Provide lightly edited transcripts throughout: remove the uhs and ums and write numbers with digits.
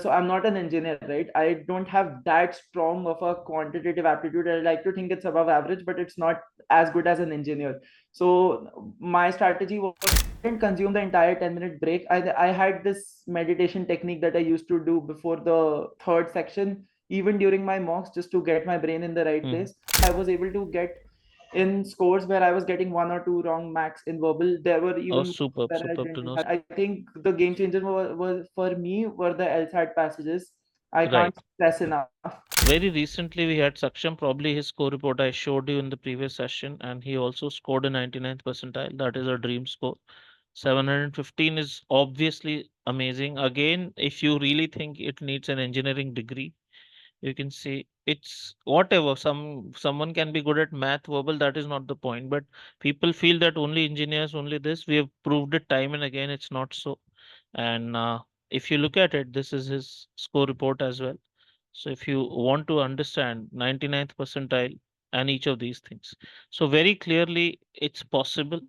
So I'm not an engineer, right? I don't have that strong of a quantitative aptitude. I like to think it's above average, but it's not as good as an engineer. So my strategy was, I didn't consume the entire 10-minute break. I had this meditation technique that I used to do before the third section, even during my mocks, just to get my brain in the right place. I was able to get in scores where I was getting one or two wrong max in verbal. There were Oh, even superb, where I superb to didn't know. have. I think the game changer was for me were the LSAT passages. I Right. can't stress enough. Very recently, we had Saksham, probably his score report I showed you in the previous session, and he also scored a 99th percentile. That is a dream score. 715 is obviously amazing. Again, if you really think it needs an engineering degree, you can see it's whatever. Someone can be good at math, verbal, that is not the point. But people feel that only engineers, only this. We have proved it time and again, it's not so. And if you look at it, this is his score report as well. So if you want to understand 99th percentile and each of these things, so very clearly it's possible.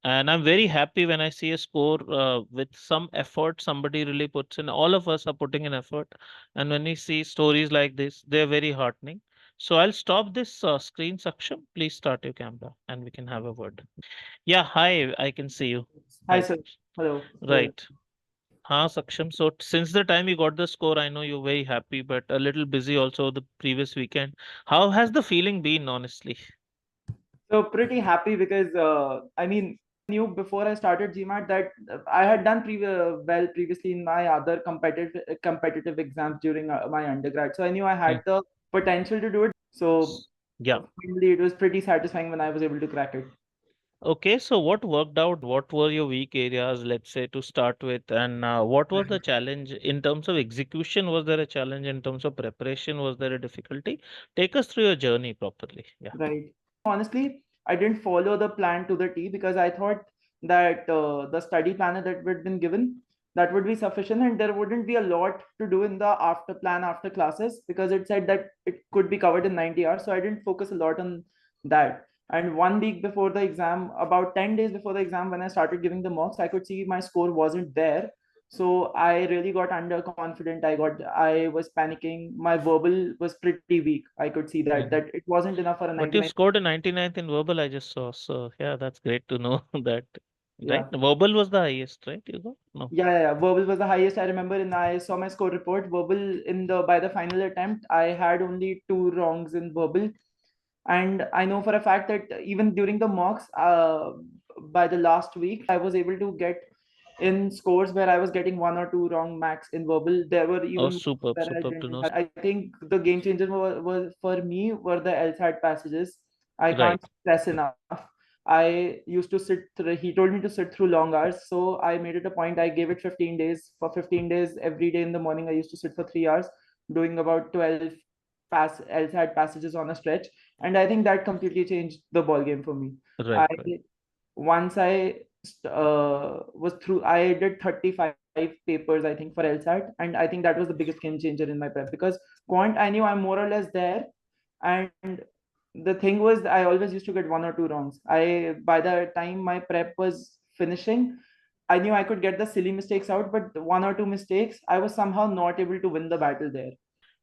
And I'm very happy when I see a score with some effort somebody really puts in. All of us are putting in effort, and when we see stories like this, they're very heartening. So I'll stop this screen, Saksham. Please start your camera, and we can have a word. Yeah, hi, I can see you. Hi, Hi, sir. Saksham. Hello. Hello. Right. Saksham. So since the time you got the score, I know you're very happy, but a little busy also the previous weekend. How has the feeling been, honestly? So pretty happy because I mean, knew before I started GMAT that I had done well previously in my other competitive exams during my undergrad. So I knew I Hmm. had the potential to do it. So Yeah. finally, it was pretty satisfying when I was able to crack it. Okay, so what worked out? What were your weak areas, let's say, to start with? And what was the challenge in terms of execution? Was there a challenge in terms of preparation? Was there a difficulty? Take us through your journey properly. Yeah. Right. Honestly, I didn't follow the plan to the T because I thought that the study planner that would been given that would be sufficient and there wouldn't be a lot to do in the after plan after classes because it said that it could be covered in 90 hours. So I didn't focus a lot on that. And 1 week before the exam, about 10 days before the exam, when I started giving the mocks, I could see my score wasn't there. So I really got underconfident. I was panicking. My verbal was pretty weak. I could see that Mhm. it wasn't enough for a But you 99. scored a 99th in verbal, I just saw. So yeah, that's great to know that. Right? Yeah. Verbal was the highest, right? You got? No. Yeah. Verbal was the highest. I remember, and I saw my score report. Verbal in the by the final attempt, I had only two wrongs in verbal, and I know for a fact that even during the mocks, by the last week, I was able to get in scores where I was getting one or two wrong max in verbal. There were Oh, even superb, where I superb to didn't know. have. I think the game changer was for me were the LSAT passages. I Right. can't stress enough. I used to sit through, he told me to sit through long hours. So I made it a point. I gave it 15 days. For 15 days, every day in the morning, I used to sit for 3 hours, doing about 12 LSAT passages on a stretch. And I think that completely changed the ball game for me. Right, I right. once I was through, I did 35 papers, I think, for LSAT, and I think that was the biggest game changer in my prep because quant, I knew I'm more or less there, and the thing was, I always used to get one or two wrongs. I By the time my prep was finishing, I knew I could get the silly mistakes out, but one or two mistakes, I was somehow not able to win the battle there.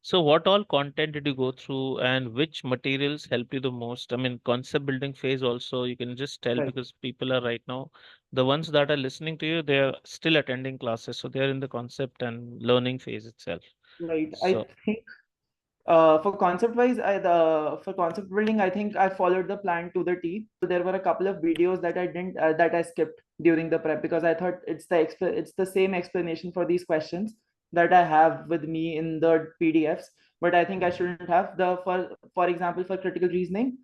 So what all content did you go through and which materials helped you the most? I mean, concept building phase also, you can just tell Right, because people are right now, the ones that are listening to you, they are still attending classes. So they are in the concept and learning phase itself. right. I So, think for concept wise, for concept building, I think I followed the plan to the T. There were a couple of videos that I didn't that I skipped during the prep because I thought it's the same explanation for these questions that I have with me in the PDFs. But I think I shouldn't have the for example for critical reasoning,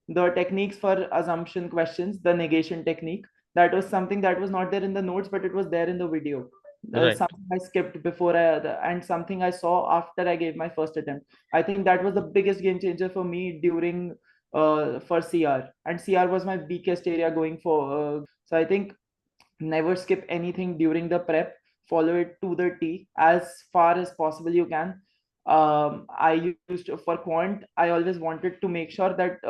the techniques for assumption questions, the negation technique. That was something that was not there in the notes, but it was there in the video. right, Something I skipped before and something I saw after I gave my first attempt. I think that was the biggest game changer for me during for CR, and CR was my weakest area going for. So I think never skip anything during the prep. Follow it to the T as far as possible you can. I used for quant. I always wanted to make sure that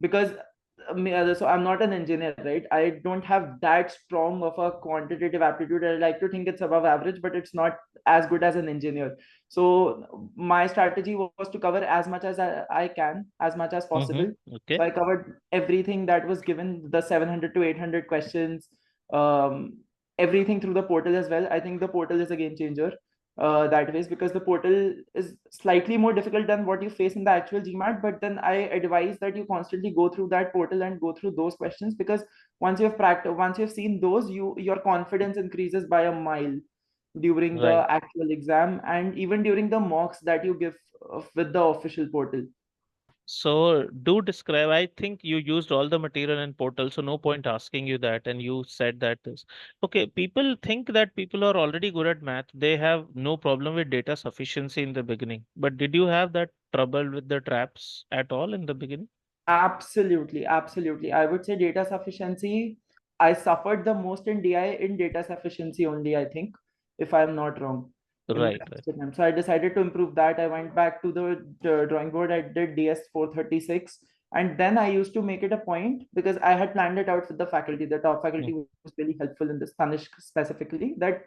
because so I'm not an engineer, right? I don't have that strong of a quantitative aptitude. I like to think it's above average, but it's not as good as an engineer. So my strategy was to cover as much as I can, as much as possible. Okay. So I covered everything that was given, the 700 to 800 questions, um, everything through the portal as well. I think the portal is a game changer that ways, because the portal is slightly more difficult than what you face in the actual GMAT. But then I advise that you constantly go through that portal and go through those questions, because once you've seen those, your confidence increases by a mile during Right. the actual exam, and even during the mocks that you give with the official portal. So do describe. I think you used all the material in portal, so no point asking you that. And you said that is okay. People think that people are already good at math. They have no problem with data sufficiency in the beginning. But did you have that trouble with the traps at all in the beginning? Absolutely, absolutely. I would say data sufficiency. I suffered the most in DI in data sufficiency only, I think, if I'm not wrong, in my Right, right. first attempt. So I decided to improve that. I went back to the drawing board. I did DS 436. And then I used to make it a point, because I had planned it out with the faculty. The top Mm, faculty was really helpful in the Spanish specifically, that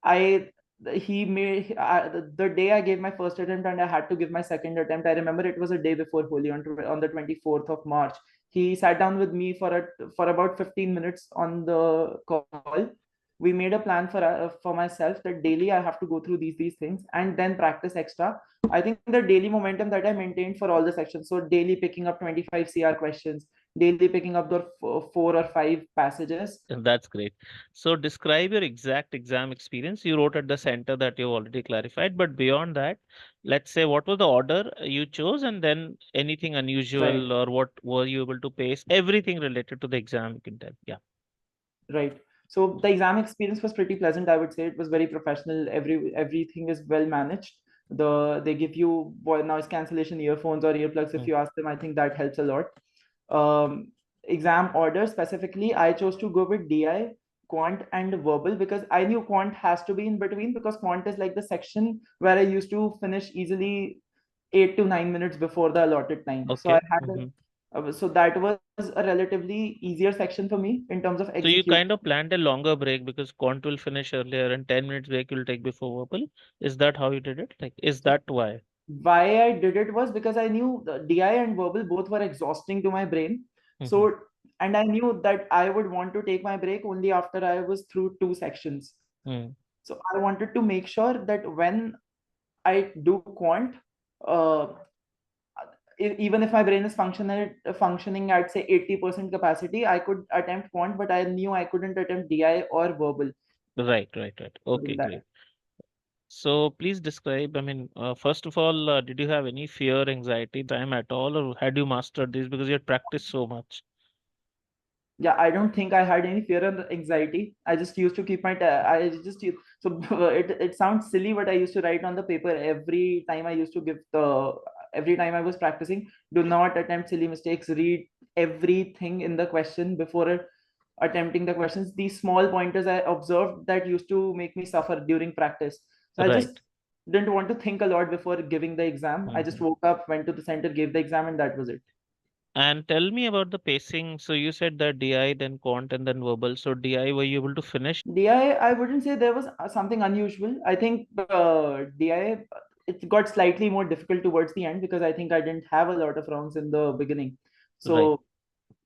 I he made the day I gave my first attempt and I had to give my second attempt. I remember it was a day before Holi, on the 24th of March. He sat down with me for about 15 minutes on the call. We made a plan for myself that daily I have to go through these things and then practice extra. I think the daily momentum that I maintained for all the sections. So daily picking up 25 CR questions, daily picking up the 4 or 5 passages. and that's great. So describe your exact exam experience. You wrote at the center that you've already clarified, but beyond that, let's say what was the order you chose, and then anything Right. unusual or what were you able to pace? Everything related to the exam you can tell. Yeah. Right. So the exam experience was pretty pleasant. I would say it was very professional. Everything is well managed. They give you noise cancellation earphones or earplugs if Mm. you ask them. I think that helps a lot. Um, Exam order specifically, I chose to go with DI, quant, and verbal, because I knew quant has to be in between, because quant is like the section where I used to finish easily 8 to 9 minutes before the allotted time. So I Okay. had so that was a relatively easier section for me in terms of So you execution. kind of planned a longer break because quant will finish earlier and 10 minutes break you'll take before verbal. Is that how you did it? Like, is So that why? why I did it was because I knew the DI and verbal both were exhausting to my brain. Hmm. So, and I knew that I would want to take my break only after I was through 2 sections. Hmm. So I wanted to make sure that when I do quant, uh, even if my brain is functioning at say 80% capacity, I could attempt quant, but I knew I couldn't attempt DI or verbal Right, right, right. Okay, during that. great. So please describe, I mean, first of all, did you have any fear, anxiety, time at all, or had you mastered this because you had practiced so much? Yeah, I don't think I had any fear and anxiety. I just used to keep I just so it sounds silly, but I used to write on the paper every time I used to give the every time I was practicing. Do not attempt silly mistakes. Read everything in the question before attempting the questions. These small pointers I observed that used to make me suffer during practice. So I Right. just didn't want to think a lot before giving the exam. I just Hmm. woke up, went to the center, gave the exam, and that was it. And tell me about the pacing. So you said that DI, then quant, and then verbal. So DI, were you able to finish? DI, I wouldn't say there was something unusual. I think DI, it got slightly more difficult towards the end, because I think I didn't have a lot of rounds in the beginning. Right. So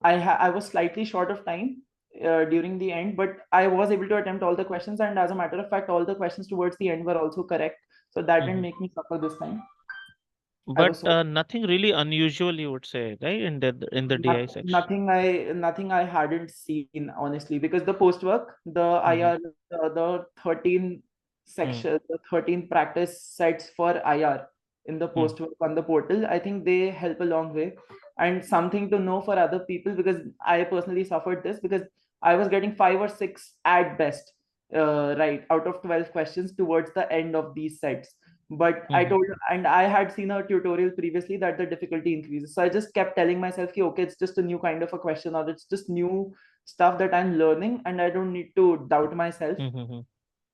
I was slightly short of time during the end, but I was able to attempt all the questions. And as a matter of fact, all the questions towards the end were also correct. So that didn't Hmm. make me suffer this time. I But was so nothing really unusual, you would say, right? In the DI section. nothing I hadn't seen, honestly, because the post work, the Hmm. IR, the 13 Hmm. section, the 13 practice sets for IR in the Hmm. post work on the portal, I think they help a long way. And something to know for other people, because I personally suffered this, because I was getting 5 or 6 at best, right, out of 12 questions towards the end of these sets. But I Hmm. told, and I had seen a tutorial previously that the difficulty increases. So I just kept telling myself, okay, it's just a new kind of a question, or it's just new stuff that I'm learning, and I don't need to doubt myself. Hmm. Hmm.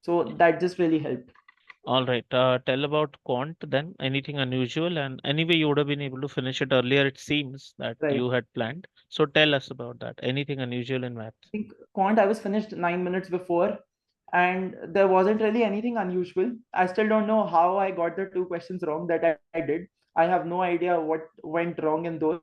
So that just really helped. All right. Tell about quant then. Anything unusual? And anyway, you would have been able to finish it earlier, it seems, that Right. you had planned. So tell us about that. Anything unusual in math? I think quant I was finished 9 minutes before, and there wasn't really anything unusual. I still don't know how I got the two questions wrong that I did. I have no idea what went wrong in those,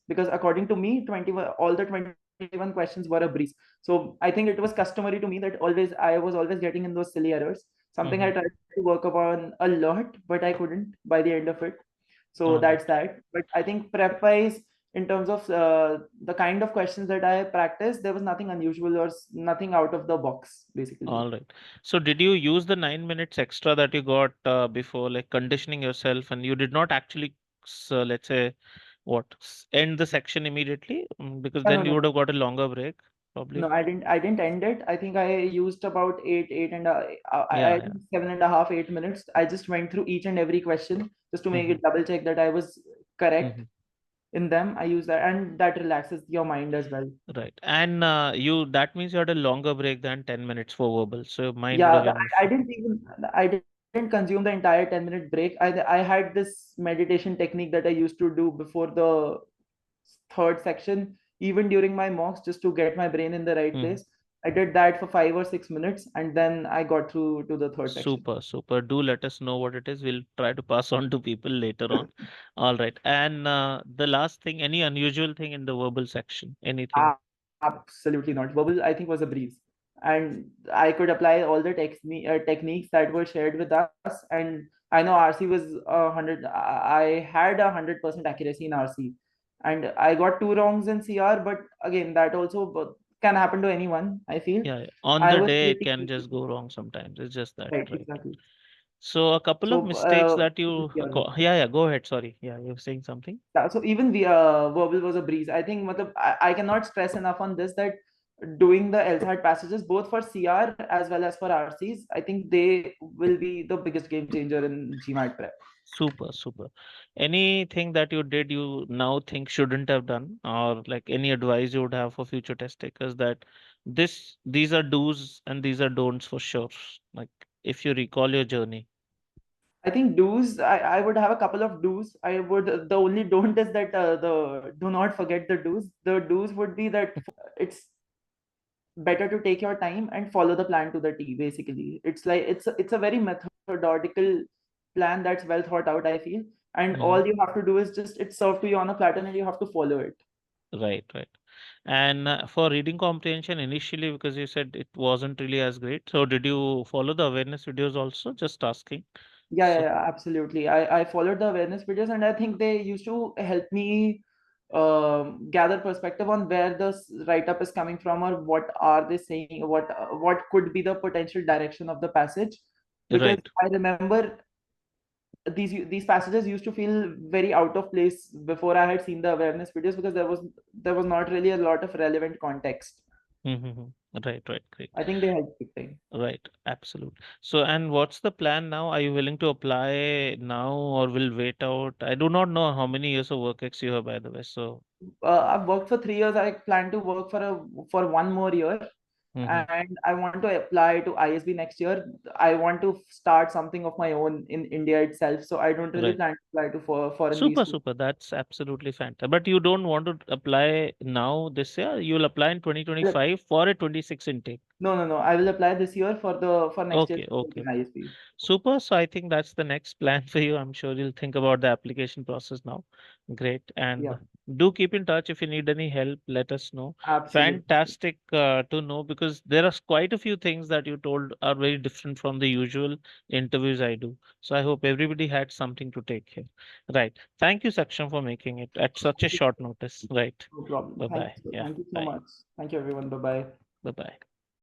because according to me, 21, all the 21 questions were a breeze. So I think it was customary to me that I was always getting in those silly errors. Something I Mm-hmm. tried to work upon a lot, but I couldn't by the end of it. So All right. that's that. But I think prep wise, in terms of the kind of questions that I practiced, there was nothing unusual or nothing out of the box, basically. All right. So did you use the 9 minutes extra that you got before, like conditioning yourself, and you did not actually, let's say, end the section immediately? Because No, then you no, would have got a longer break, no. probably. I didn't. I didn't end it. I think I used about I Yeah, think yeah. 7.5, 8 minutes. I just went through each and every question just to make Mm-hmm. it double check that I was correct Mm-hmm. in them. I use that, and that relaxes your mind as well. Right. And you that means you had a longer break than 10 minutes for verbal. So your mind would Yeah, have been I didn't even I didn't consume the entire 10-minute break. I had this meditation technique that I used to do before the third section, even during my mocks, just to get my brain in the right Mhm. place. I did that for 5 or 6 minutes, and then I got through to the third section. Super, super. Do let us know what it is. We'll try to pass on to people later on. All right. And the last thing, any unusual thing in the verbal section? Anything? Absolutely not. Verbal, I think, was a breeze, and I could apply all the techniques that were shared with us. And I know RC was 100. I had 100% accuracy in RC, and I got two wrongs in CR. But again, that also can happen to anyone, I feel. Yeah, yeah. On I the was day it pretty can just go wrong sometimes. It's just that, right, right? exactly. So a couple of So mistakes that this is you, CR one. yeah, yeah, go ahead. Sorry. Yeah, you were saying something. Yeah, so even the verbal was a breeze. I think I cannot stress enough on this that doing the LSAT passages both for CR as well as for RCs, I think they will be the biggest game changer in GMAT prep. Super, super. Anything that you did you now think shouldn't have done, or like any advice you would have for future test takers that these are do's and these are don'ts for sure. Like if you recall your journey. I think do's, I would have a couple of do's. I would, the only don't is that the do not forget the do's. The do's would be that it's better to take your time and follow the plan to the T. Basically, it's like it's a very methodological plan that's well thought out, I feel. And Hmm. all you have to do is just it's served to you on a platter and you have to follow it. Right, right. And for reading comprehension initially, because you said it wasn't really as great. So did you follow the awareness videos also? Just asking. So Absolutely. I followed the awareness videos, and I think they used to help me gather perspective on where the write up is coming from, or what are they saying, what could be the potential direction of the passage. Because right. I remember these passages used to feel very out of place before I had seen the awareness videos, because there was not really a lot of relevant context. Mm-hmm. Right, right. Great. I think they helped big time. Right, absolutely. So, and what's the plan now? Are you willing to apply now or will wait out? I do not know how many years of work ex you have, by the way. So, I've worked for 3 years. I plan to work for one more year, hmm, and I want to apply to ISB next year. I want to start something of my own in India itself. So I don't really right. plan to apply to for foreign these Super, two. super. That's absolutely fantastic. But you don't want to apply now this year. You'll apply in 2025 for a 26 intake. No, no, no. I will apply this year for next year Okay, okay. ISB. Super. So I think that's the next plan for you. I'm sure you'll think about the application process now. Great. And Yeah, do keep in touch if you need any help. Let us know. absolutely. Fantastic to know because there are quite a few things that you told are very different from the usual interviews I do. So I hope everybody had something to take here. Right. Thank you, Saksham, for making it at such a short notice. Right. No problem. Bye Thank bye. you. Yeah. Thank you so Bye. much. Thank you, everyone. Bye bye. Bye bye.